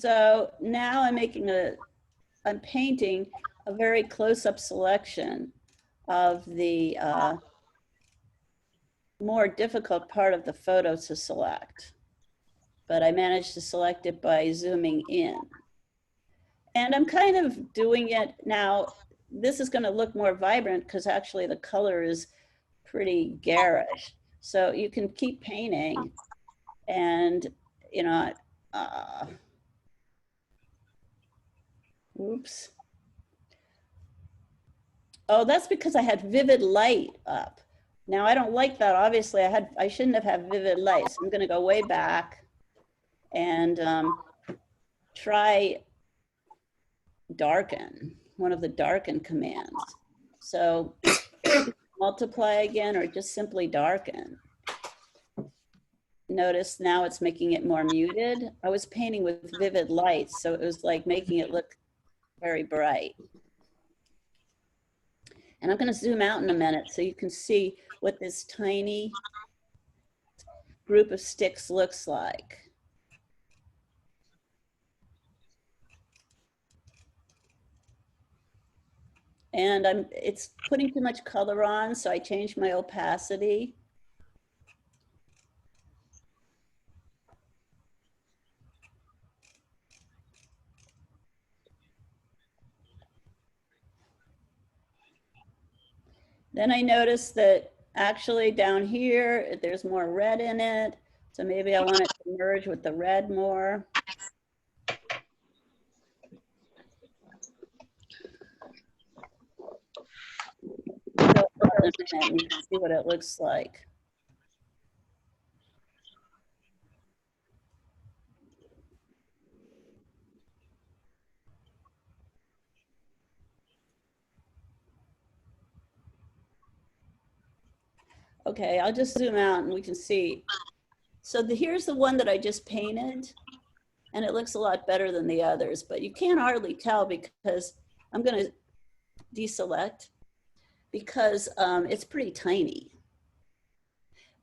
So now I'm painting a very close-up selection of the more difficult part of the photo to select. But I managed to select it by zooming in. And I'm kind of doing it now. This is going to look more vibrant because actually the color is pretty garish. So you can keep painting and, you know, oops. Oh, that's because I had vivid light up. Now I don't like that. Obviously I shouldn't have had vivid light. So I'm going to go way back and try darken, one of the darken commands. So multiply again or just simply darken. Notice now it's making it more muted. I was painting with vivid lights, so it was like making it look very bright. And I'm going to zoom out in a minute so you can see what this tiny group of sticks looks like. And it's putting too much color on, so I changed my opacity. Then I noticed that actually down here, there's more red in it. So maybe I want it to merge with the red more. Go up in a minute and you can see what it looks like. Okay, I'll just zoom out and we can see. So here's the one that I just painted, and it looks a lot better than the others, but you can't hardly tell because I'm going to deselect because it's pretty tiny.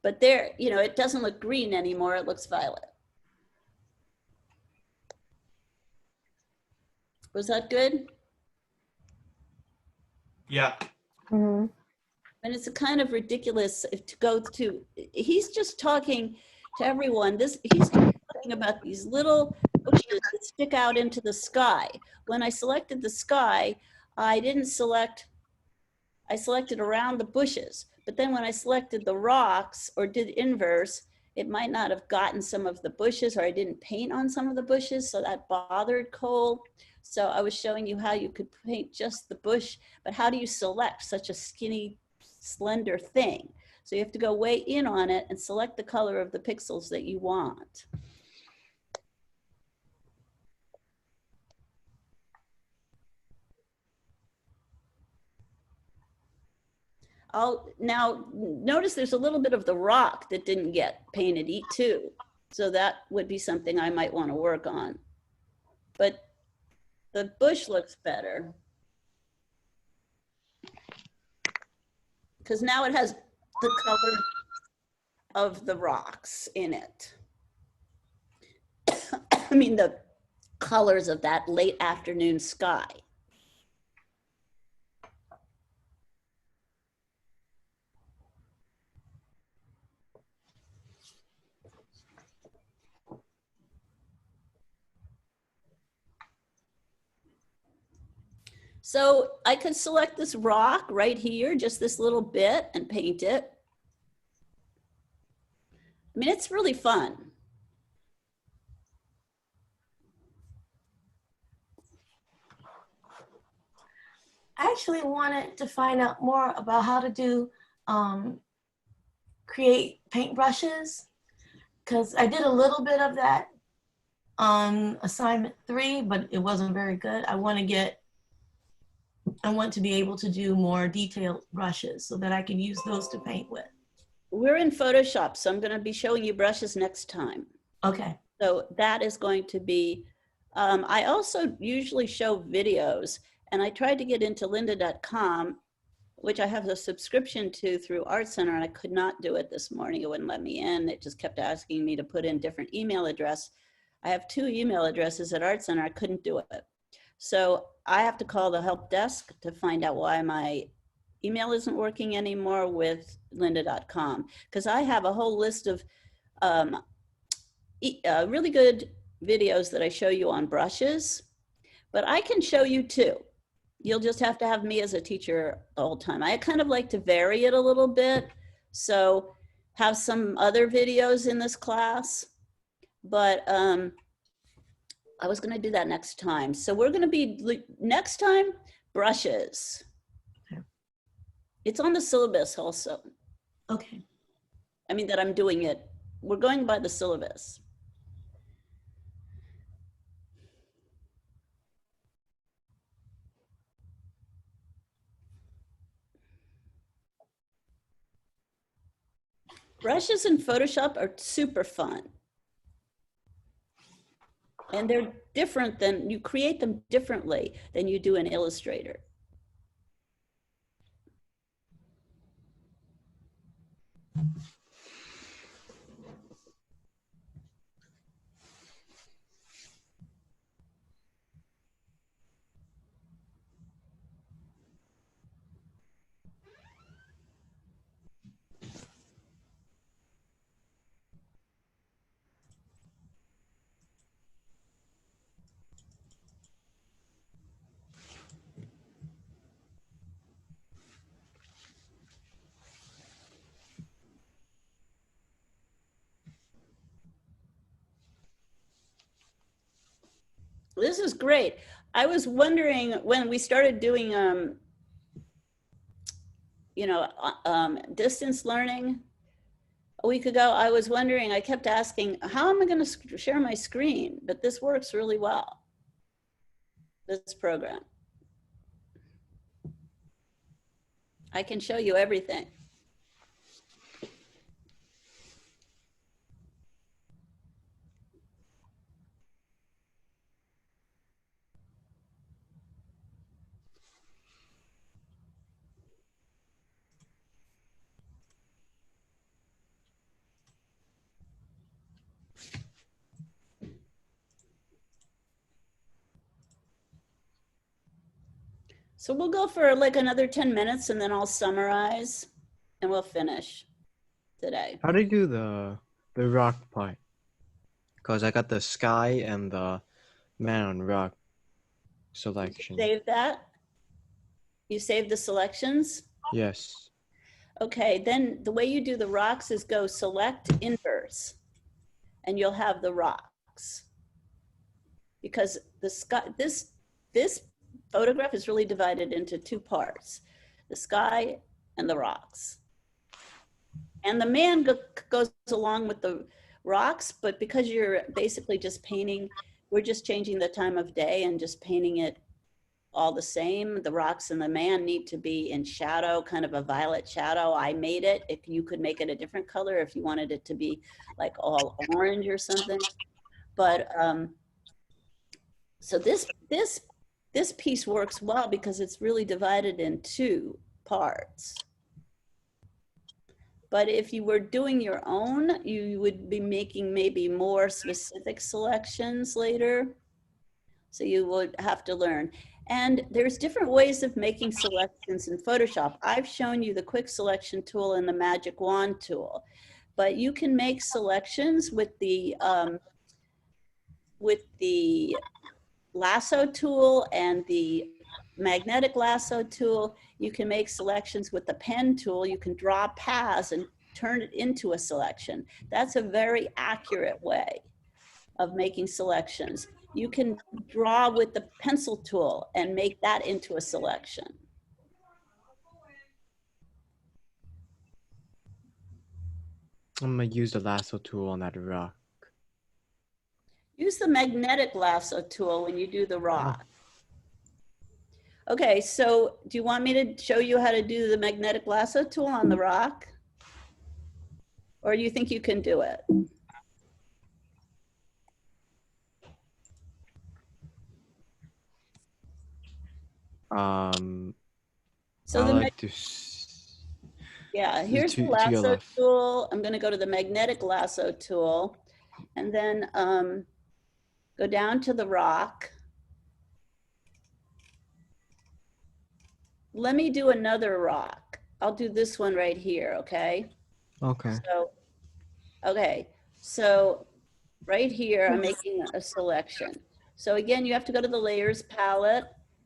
But there, you know, it doesn't look green anymore, it looks violet. Was that good? Yeah. Mm-hmm. And it's a kind of ridiculous to go to, he's just talking to everyone. He's talking about these little bushes that stick out into the sky. When I selected the sky, I didn't select, I selected around the bushes. But then when I selected the rocks or did inverse, it might not have gotten some of the bushes, or I didn't paint on some of the bushes, so that bothered Cole. So I was showing you how you could paint just the bush, but how do you select such a skinny, slender thing? So you have to go way in on it and select the color of the pixels that you want. Now notice there's a little bit of the rock that didn't get painted too. So that would be something I might want to work on. But the bush looks better because now it has the color of the rocks in it. I mean, the colors of that late afternoon sky. So I could select this rock right here, just this little bit, and paint it. I mean, it's really fun. I actually wanted to find out more about how to do create paintbrushes, because I did a little bit of that on assignment 3, but it wasn't very good. I want to be able to do more detailed brushes so that I can use those to paint with. We're in Photoshop, so I'm going to be showing you brushes next time. Okay. So that is going to be, I also usually show videos, and I tried to get into lynda.com, which I have a subscription to through Art Center, and I could not do it this morning. It wouldn't let me in. It just kept asking me to put in different email address. I have 2 email addresses at Art Center. I couldn't do it. So I have to call the help desk to find out why my email isn't working anymore with lynda.com, because I have a whole list of really good videos that I show you on brushes, but I can show you too. You'll just have to have me as a teacher the whole time. I kind of like to vary it a little bit. So have some other videos in this class, but I was gonna do that next time. So we're gonna be, next time, brushes. It's on the syllabus also. Okay. I mean that I'm doing it. We're going by the syllabus. Brushes in Photoshop are super fun. And they're different than, you create them differently than you do in Illustrator. This is great. I was wondering when we started doing, distance learning a week ago, I was wondering, I kept asking, how am I going to share my screen? But this works really well, this program. I can show you everything. So we'll go for like another 10 minutes and then I'll summarize and we'll finish today. How do you do the rock part? Because I got the sky and the man on rock selection. Save that? You save the selections? Yes. Okay, then the way you do the rocks is go select inverse and you'll have the rocks. Because the sky, this photograph is really divided into 2 parts, the sky and the rocks. And the man goes along with the rocks, but because you're basically just painting, we're just changing the time of day and just painting it all the same. The rocks and the man need to be in shadow, kind of a violet shadow. I made it. If you could make it a different color, if you wanted it to be like all orange or something. But so this piece works well because it's really divided in 2 parts. But if you were doing your own, you would be making maybe more specific selections later. So you would have to learn. And there's different ways of making selections in Photoshop. I've shown you the quick selection tool and the magic wand tool, but you can make selections with the lasso tool and the magnetic lasso tool. You can make selections with the pen tool. You can draw paths and turn it into a selection. That's a very accurate way of making selections. You can draw with the pencil tool and make that into a selection. I'm gonna use the lasso tool on that rock. Use the magnetic lasso tool when you do the rock. Okay, so do you want me to show you how to do the magnetic lasso tool on the rock? Or do you think you can do it? So yeah, here's the lasso tool. I'm going to go to the magnetic lasso tool, and then go down to the rock. Let me do another rock. I'll do this one right here, okay? Okay. So right here, I'm making a selection. So again, you have to go to the layers palette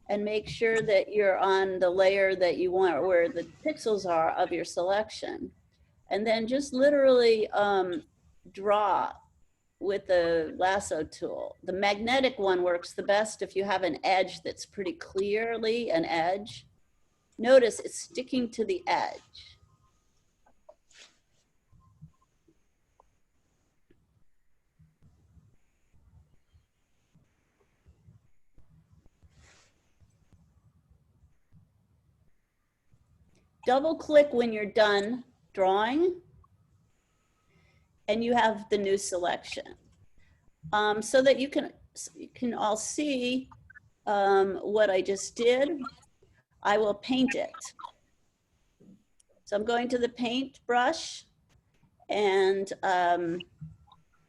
and make sure that you're on the layer that you want, where the pixels are of your selection. And then just literally draw with the lasso tool. The magnetic one works the best if you have an edge that's pretty clearly an edge. Notice it's sticking to the edge. Double click when you're done drawing and you have the new selection. So that you can all see what I just did. I will paint it. So I'm going to the paint brush and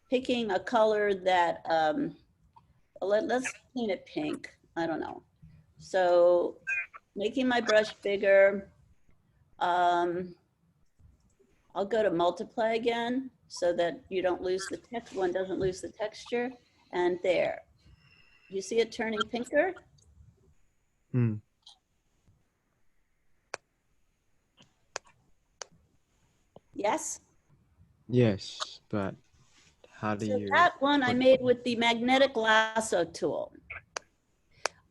picking a color that, let's paint it pink. I don't know. So making my brush bigger. I'll go to multiply again so that you don't lose the text, one doesn't lose the texture. And there, you see it turning pinker? Hmm. Yes? Yes, but how do So you? that one I made with the magnetic lasso tool.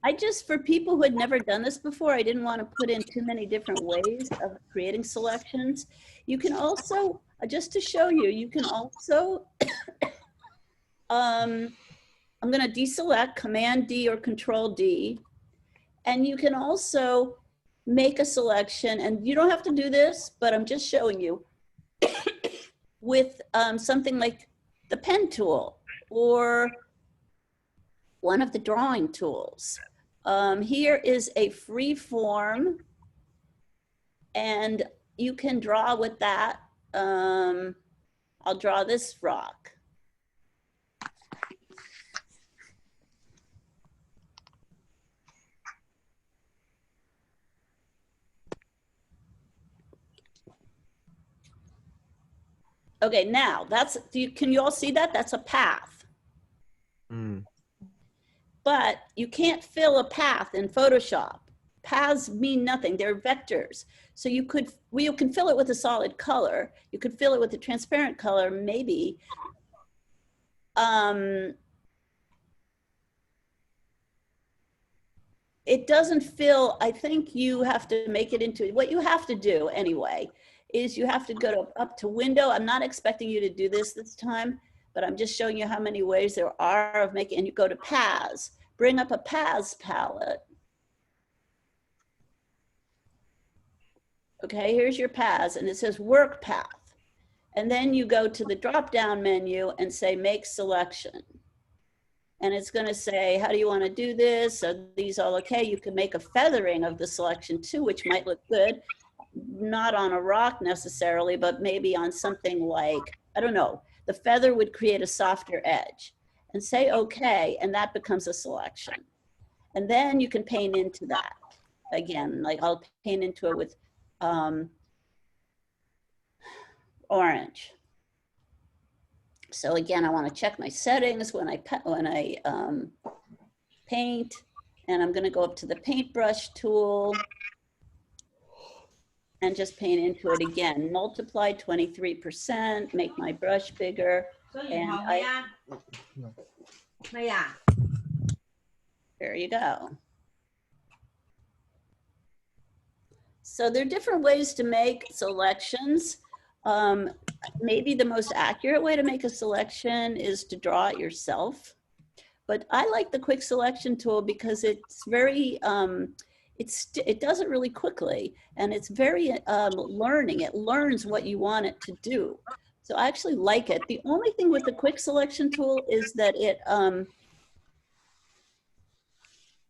I just, for people who had never done this before, I didn't want to put in too many different ways of creating selections. You can also, just to show you, you can also, I'm going to deselect, Command D or Control D, and you can also make a selection, and you don't have to do this, but I'm just showing you, with something like the pen tool or one of the drawing tools. Here is a free form, and you can draw with that. I'll draw this rock. Okay, now that's, can you all see that? That's a path. Hmm. But you can't fill a path in Photoshop. Paths mean nothing, they're vectors. So you can fill it with a solid color. You could fill it with a transparent color, maybe. It doesn't fill, I think you have to make it into, what you have to do anyway, is you have to go up to window. I'm not expecting you to do this time, but I'm just showing you how many ways there are of making, and you go to paths, bring up a paths palette. Okay, here's your paths, and it says work path. And then you go to the drop-down menu and say make selection. And it's going to say, how do you want to do this? Are these all okay? You can make a feathering of the selection too, which might look good. Not on a rock necessarily, but maybe on something like, I don't know, the feather would create a softer edge. And say okay, and that becomes a selection. And then you can paint into that. Again, like I'll paint into it with orange. So again, I want to check my settings when I paint, and I'm going to go up to the paintbrush tool and just paint into it again. Multiply 23%, make my brush bigger, and there you go. So there are different ways to make selections. Maybe the most accurate way to make a selection is to draw it yourself. But I like the quick selection tool because it's very, it does it really quickly, and it's very learning. It learns what you want it to do. So I actually like it. The only thing with the quick selection tool is that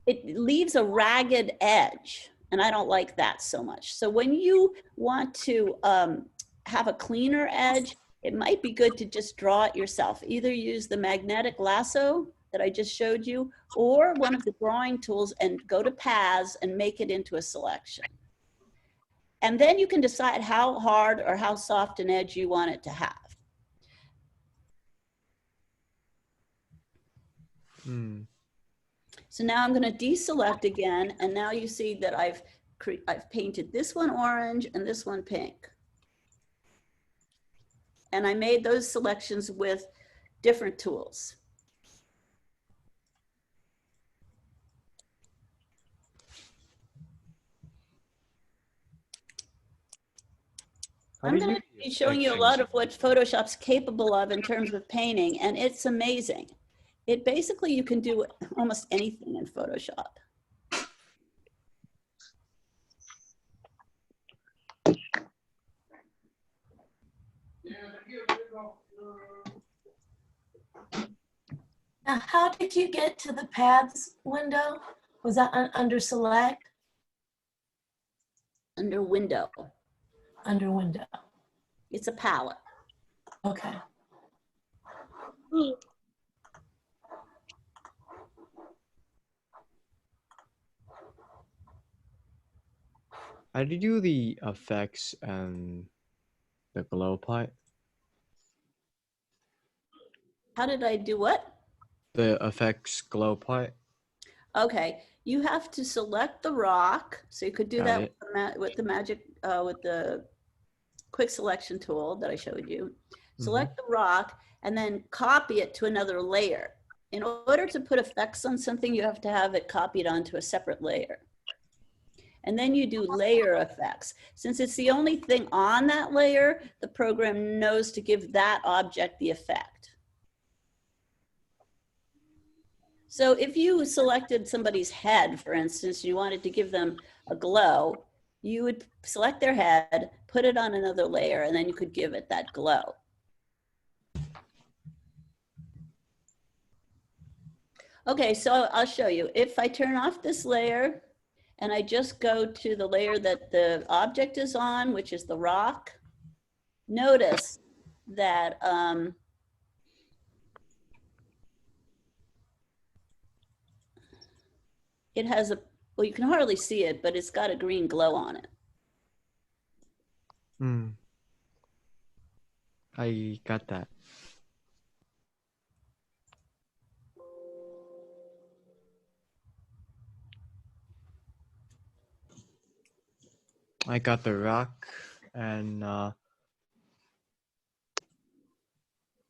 it leaves a ragged edge, and I don't like that so much. So when you want to have a cleaner edge, it might be good to just draw it yourself. Either use the magnetic lasso that I just showed you, or one of the drawing tools and go to paths and make it into a selection. And then you can decide how hard or how soft an edge you want it to have. Hmm. So now I'm going to deselect again, and now you see that I've painted this one orange and this one pink. And I made those selections with different tools. How I'm did going you to be showing you a lot of what Photoshop's capable of in terms of painting, and it's amazing. It basically, you can do almost anything in Photoshop. Now, how did you get to the paths window? Was that under select? Under window, Under window. it's a palette. Okay. How did you do the effects and the glow part? How did I do what? The effects glow part? Okay, you have to select the rock. So you could do Got that it. with the magic, with the quick selection tool that I showed you. Select the rock and then copy it to another layer. In order to put effects on something, you have to have it copied onto a separate layer. And then you do layer effects. Since it's the only thing on that layer, the program knows to give that object the effect. So if you selected somebody's head, for instance, you wanted to give them a glow, you would select their head, put it on another layer, and then you could give it that glow. Okay, so I'll show you. If I turn off this layer and I just go to the layer that the object is on, which is the rock, notice that it has a, well, you can hardly see it, but it's got a green glow on it. Hmm. I got that. I got the rock and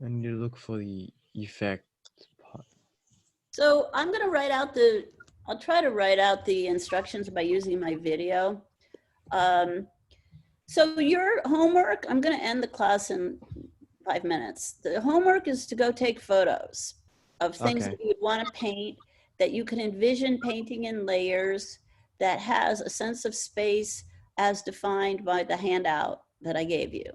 you look for the effect part. So I'm going to write out the, I'll try to write out the instructions by using my video. So your homework, I'm going to end the class in 5 minutes. The homework is to go take photos of things Okay. that you would want to paint, that you can envision painting in layers, that has a sense of space as defined by the handout that I gave you.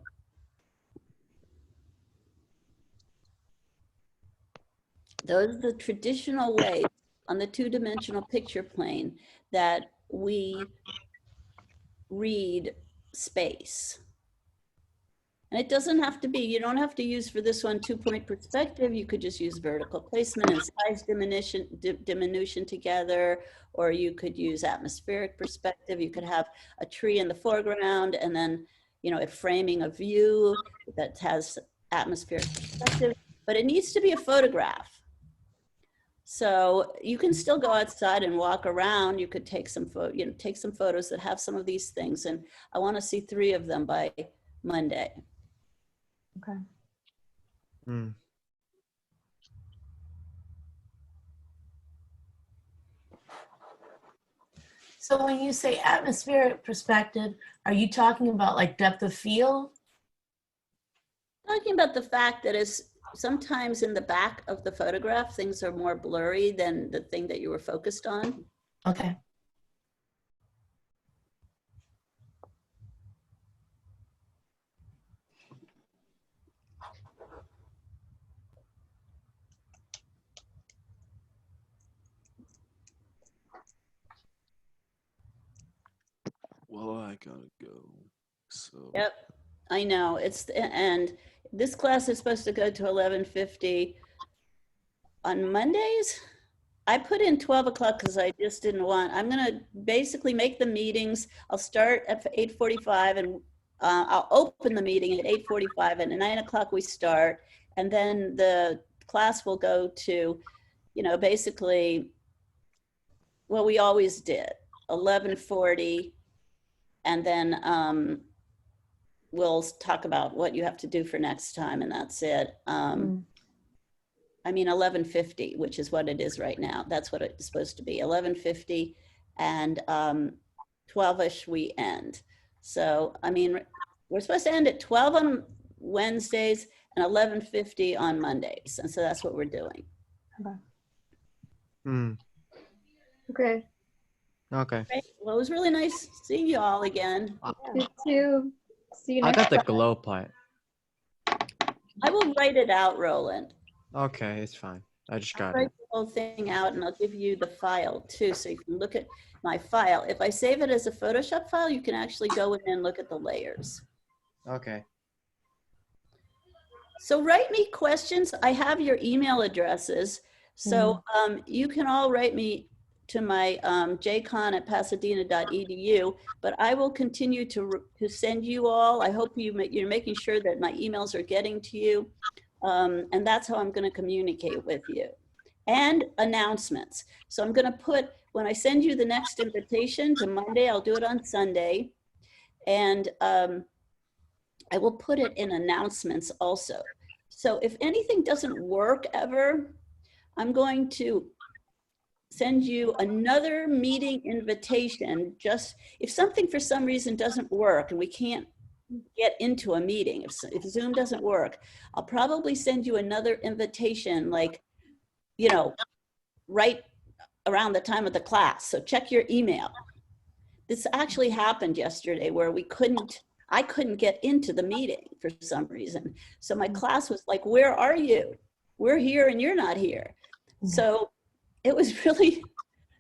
Those are the traditional ways on the two-dimensional picture plane that we read space. And it doesn't have to be, you don't have to use for this one 2-point perspective. You could just use vertical placement and size diminution together, or you could use atmospheric perspective. You could have a tree in the foreground and then, you know, it framing a view that has atmospheric perspective, but it needs to be a photograph. So you can still go outside and walk around. You could take some take some photos that have some of these things. And I want to see 3 of them by Monday. Okay. Hmm. So when you say atmospheric perspective, are you talking about like depth of field? Talking about the fact that it's sometimes in the back of the photograph, things are more blurry than the thing that you were focused on. Okay. Well, I gotta go. So Yep, I know. And this class is supposed to go to 11:50. On Mondays, I put in 12 o'clock because I just didn't want, I'm going to basically make the meetings. I'll start at 8:45 and I'll open the meeting at 8:45 and at 9 o'clock we start. And then the class will go to, basically what we always did, 11:40. And then we'll talk about what you have to do for next time, and that's it. I mean, 11:50, which is what it is right now. That's what it's supposed to be, 11:50, and 12-ish we end. So, I mean, we're supposed to end at 12 on Wednesdays and 11:50 on Mondays. And so that's what we're doing. Okay. Okay. Great. Well, it was really nice seeing you all again. You too. See you I next got the time. glow part. I will write it out, Roland. Okay, it's fine. I just got Write it. the whole thing out and I'll give you the file too, so you can look at my file. If I save it as a Photoshop file, you can actually go in and look at the layers. Okay. So write me questions. I have your email addresses. So you can all write me to my jcon@pasadena.edu, but I will continue to send you all. I hope you're making sure that my emails are getting to you. And that's how I'm going to communicate with you. And announcements. So I'm going to put, when I send you the next invitation to Monday, I'll do it on Sunday. And I will put it in announcements also. So if anything doesn't work ever, I'm going to send you another meeting invitation. Just if something for some reason doesn't work and we can't get into a meeting, if Zoom doesn't work, I'll probably send you another invitation, like, right around the time of the class. So check your email. This actually happened yesterday where I couldn't get into the meeting for some reason. So my class was like, where are you? We're here and you're not here. So it was really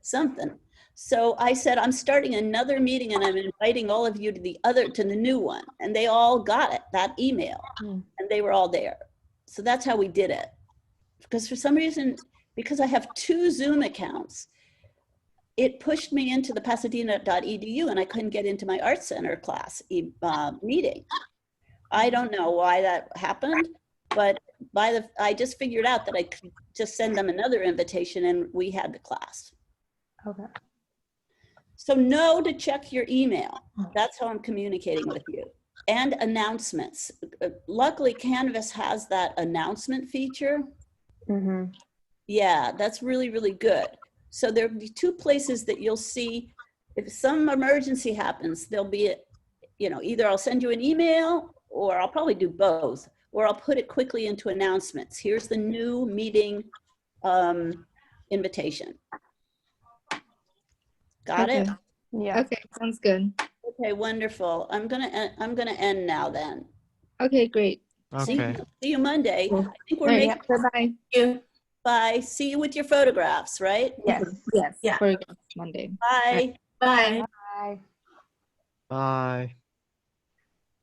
something. So I said, I'm starting another meeting and I'm inviting all of you to the new one. And they all got it, that email, and they were all there. So that's how we did it. Because for some reason, because I have 2 Zoom accounts, it pushed me into the pasadena.edu and I couldn't get into my Art Center class meeting. I don't know why that happened, but I just figured out that I could just send them another invitation and we had the class. Okay. So know to check your email. That's how I'm communicating with you. And announcements. Luckily, Canvas has that announcement feature. Yeah, that's really, really good. So there'll be 2 places that you'll see if some emergency happens, there'll be, either I'll send you an email or I'll probably do both, or I'll put it quickly into announcements. Here's the new meeting invitation. Got it? Yeah. Okay, sounds good. Okay, wonderful. I'm gonna end now then. Okay, great. Okay. See you Monday. I think we're All right, making, bye-bye. bye. See you with your photographs, right? Yes, yes. Yeah. For Monday. Bye. Bye. Bye. Bye.